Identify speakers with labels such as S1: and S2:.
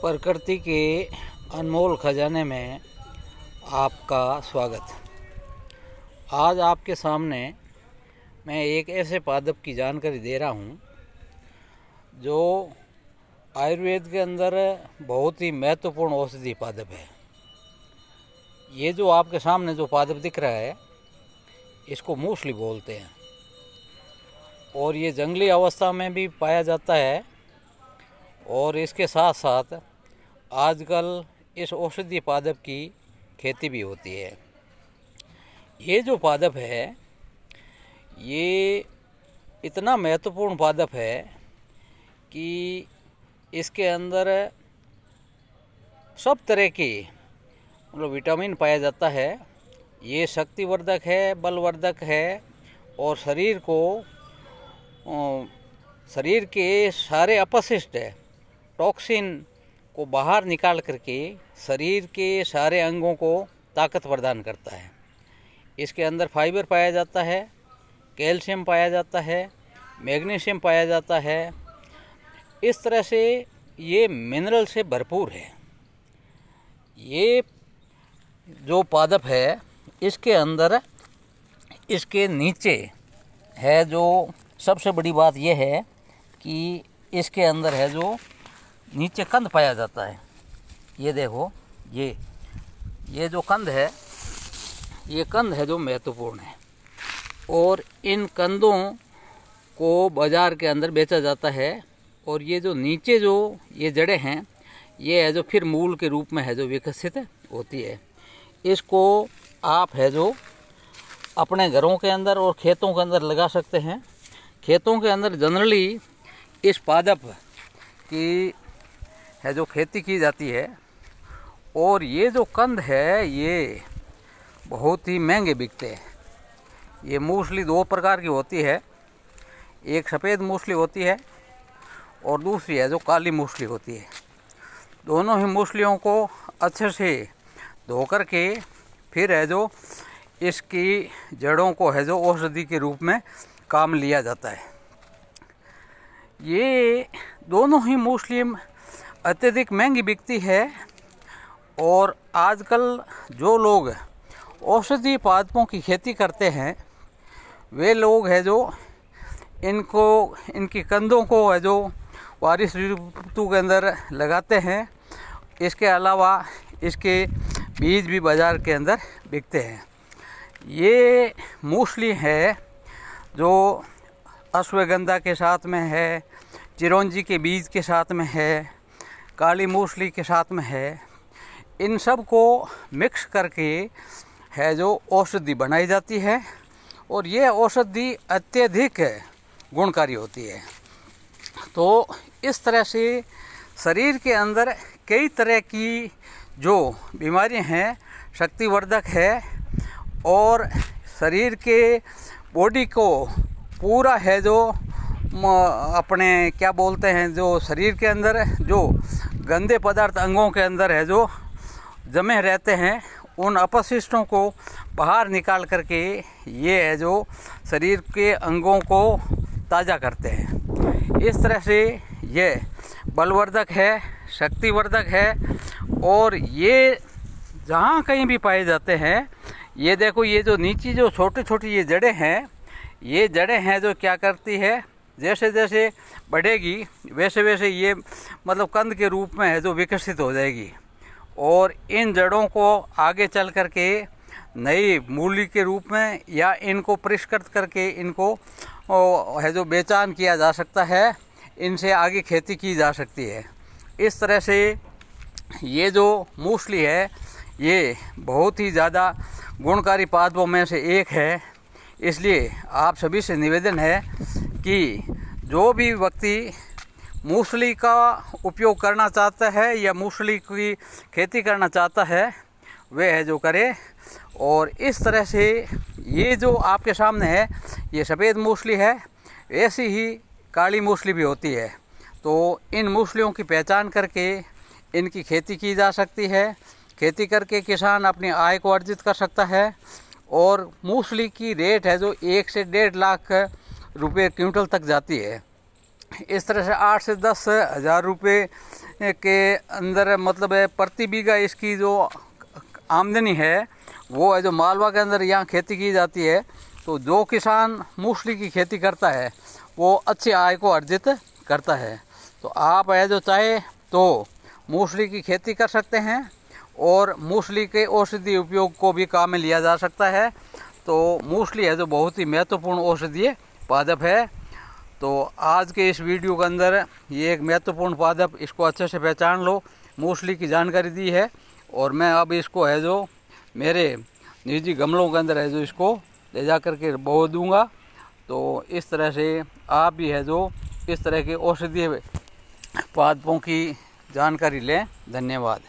S1: प्रकृति के अनमोल खजाने में आपका स्वागत। आज आपके सामने मैं एक ऐसे पादप की जानकारी दे रहा हूँ जो आयुर्वेद के अंदर बहुत ही महत्वपूर्ण औषधि पादप है। ये जो आपके सामने जो पादप दिख रहा है इसको मूसली बोलते हैं और ये जंगली अवस्था में भी पाया जाता है और इसके साथ साथ आजकल इस औषधीय पादप की खेती भी होती है। ये जो पादप है ये इतना महत्वपूर्ण पादप है कि इसके अंदर सब तरह के विटामिन पाया जाता है। ये शक्तिवर्धक है, बलवर्धक है और शरीर के सारे अपशिष्ट टॉक्सिन को बाहर निकाल करके शरीर के सारे अंगों को ताकत प्रदान करता है। इसके अंदर फाइबर पाया जाता है, कैल्शियम पाया जाता है, मैग्नीशियम पाया जाता है। इस तरह से ये मिनरल से भरपूर है। ये जो पादप है इसके अंदर इसके नीचे है जो सबसे बड़ी बात यह है कि इसके अंदर है जो नीचे कंद पाया जाता है। ये देखो ये जो कंद है ये कंद है जो महत्वपूर्ण है और इन कंदों को बाज़ार के अंदर बेचा जाता है। और ये जो नीचे जो ये जड़ें हैं ये है जो फिर मूल के रूप में है जो विकसित होती है। इसको आप है जो अपने घरों के अंदर और खेतों के अंदर लगा सकते हैं। खेतों के अंदर जनरली इस पादप की है जो खेती की जाती है और ये जो कंद है ये बहुत ही महंगे बिकते हैं। ये मूसली दो प्रकार की होती है, एक सफ़ेद मूसली होती है और दूसरी है जो काली मूसली होती है। दोनों ही मूसलियों को अच्छे से धो कर के फिर है जो इसकी जड़ों को है जो औषधि के रूप में काम लिया जाता है। ये दोनों ही मूसली अत्यधिक महंगी बिकती है और आजकल जो लोग औषधि पादपों की खेती करते हैं वे लोग है जो इनकी कंदों को है जो बारिश ऋतु के अंदर लगाते हैं। इसके अलावा इसके बीज भी बाज़ार के अंदर बिकते हैं। ये मूसली है जो अश्वगंधा के साथ में है, चिरौंजी के बीज के साथ में है, काली मूसली के साथ में है। इन सब को मिक्स करके है जो औषधि बनाई जाती है और ये औषधि अत्यधिक गुणकारी होती है। तो इस तरह से शरीर के अंदर कई तरह की जो बीमारियां हैं शक्तिवर्धक है और शरीर के बॉडी को पूरा है जो अपने क्या बोलते हैं जो शरीर के अंदर जो गंदे पदार्थ अंगों के अंदर है जो जमे रहते हैं उन अपशिष्टों को बाहर निकाल करके ये है जो शरीर के अंगों को ताज़ा करते हैं। इस तरह से ये बलवर्धक है, शक्तिवर्धक है और ये जहाँ कहीं भी पाए जाते हैं। ये देखो ये जो नीचे जो छोटी छोटी ये जड़ें हैं ये जड़ें हैं जो क्या करती है जैसे जैसे बढ़ेगी वैसे वैसे ये मतलब कंद के रूप में है जो विकसित हो जाएगी और इन जड़ों को आगे चल करके नई मूली के रूप में या इनको परिष्कृत करके इनको है जो बेचान किया जा सकता है। इनसे आगे खेती की जा सकती है। इस तरह से ये जो मूसली है ये बहुत ही ज़्यादा गुणकारी पादपों में से एक है। इसलिए आप सभी से निवेदन है कि जो भी व्यक्ति मूसली का उपयोग करना चाहता है या मूसली की खेती करना चाहता है वह है जो करे। और इस तरह से ये जो आपके सामने है ये सफ़ेद मूसली है, ऐसी ही काली मूसली भी होती है। तो इन मूसलियों की पहचान करके इनकी खेती की जा सकती है। खेती करके किसान अपनी आय को अर्जित कर सकता है और मूसली की रेट है जो 1 से 1.5 लाख रुपए क्विंटल तक जाती है। इस तरह से 8 से 10 हज़ार रुपये के अंदर मतलब है प्रति बीघा इसकी जो आमदनी है वो है जो मालवा के अंदर यहाँ खेती की जाती है। तो जो किसान मूंगफली की खेती करता है वो अच्छी आय को अर्जित करता है। तो आप है जो चाहे तो मूंगफली की खेती कर सकते हैं और मूंगफली के औषधीय उपयोग को भी काम में लिया जा सकता है। तो मूंगफली है जो बहुत ही महत्वपूर्ण औषधीय पादप है। तो आज के इस वीडियो के अंदर ये एक महत्वपूर्ण पादप, इसको अच्छे से पहचान लो, मूंगफली की जानकारी दी है। और मैं अब इसको है जो मेरे निजी गमलों के अंदर है जो इसको ले जा कर के बो दूँगा। तो इस तरह से आप भी है जो इस तरह के औषधीय पादपों की जानकारी लें। धन्यवाद।